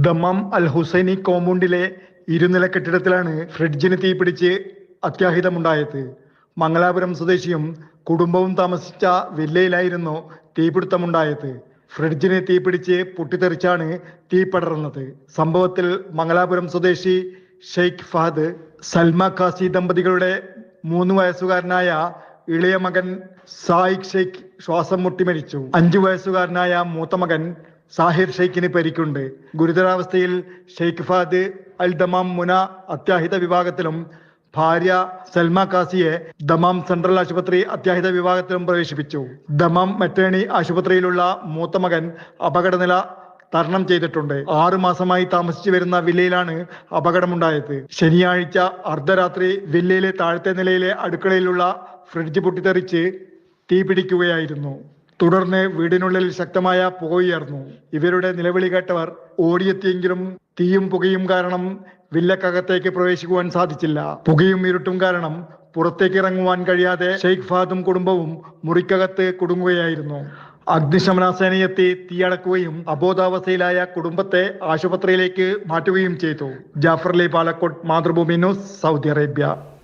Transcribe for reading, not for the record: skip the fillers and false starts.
Dammam അൽ ഹുസൈനി കോമ്പൗണ്ടിലെ ഇരുനില കെട്ടിടത്തിലാണ് ഫ്രിഡ്ജിന് തീപിടിച്ച് അത്യാഹിതമുണ്ടായത്. മംഗലാപുരം സ്വദേശിയും കുടുംബവും താമസിച്ച വില്ലയിലായിരുന്നു തീപിടുത്തമുണ്ടായത്. ഫ്രിഡ്ജിന് തീപിടിച്ച് പൊട്ടിത്തെറിച്ചാണ് തീ പടർന്നത്. സംഭവത്തിൽ മംഗലാപുരം സ്വദേശി ഷെയ്ഖ് ഫഹദ്, സൽമ ഖാസി ദമ്പതികളുടെ 3 വയസ്സുകാരനായ ഇളയ മകൻ സായിഖ് ഷെയ്ഖ് ശ്വാസം മുട്ടി മരിച്ചു. 5 വയസ്സുകാരനായ മൂത്ത മകൻ സാഹിർ ഷെയ്ഖിന് പരിക്കുണ്ട്. ഗുരുതരാവസ്ഥയിൽ ഷെയ്ഖ് ഫഹദ് അൽ ദമാം മുന അത്യാഹിത വിഭാഗത്തിലും ഭാര്യ സൽമ ഖാസിയെ ദമാം സെൻട്രൽ ആശുപത്രി അത്യാഹിത വിഭാഗത്തിലും പ്രവേശിപ്പിച്ചു. ദമാം മെറ്റേണി ആശുപത്രിയിലുള്ള മൂത്ത മകൻ അപകടനില തരണം ചെയ്തിട്ടുണ്ട്. 6 മാസമായി താമസിച്ചു വരുന്ന വില്ലയിലാണ് അപകടമുണ്ടായത്. ശനിയാഴ്ച അർദ്ധരാത്രി വില്ലയിലെ താഴത്തെ നിലയിലെ അടുക്കളയിലുള്ള ഫ്രിഡ്ജ് പൊട്ടിത്തെറിച്ച് തീ പിടിക്കുകയായിരുന്നു. തുടർന്ന് വീടിനുള്ളിൽ ശക്തമായ പുകയുയർന്നു. ഇവരുടെ നിലവിളി കേട്ടവർ ഓടിയെത്തിയെങ്കിലും തീയും പുകയും കാരണം വില്ലക്കകത്തേക്ക് പ്രവേശിക്കുവാൻ സാധിച്ചില്ല. പുകയും ഇരുട്ടും കാരണം പുറത്തേക്ക് ഇറങ്ങുവാൻ കഴിയാതെ ഷെയ്ഖ് ഫഹദും കുടുംബവും മുറിക്കകത്ത് കുടുങ്ങുകയായിരുന്നു. അഗ്നിശമന സേനയെത്തി തീയടക്കുകയും അബോധാവസ്ഥയിലായ കുടുംബത്തെ ആശുപത്രിയിലേക്ക് മാറ്റുകയും ചെയ്തു. Jafar Ali Palakkode, Mathrubhumi news, Saudi Arabia.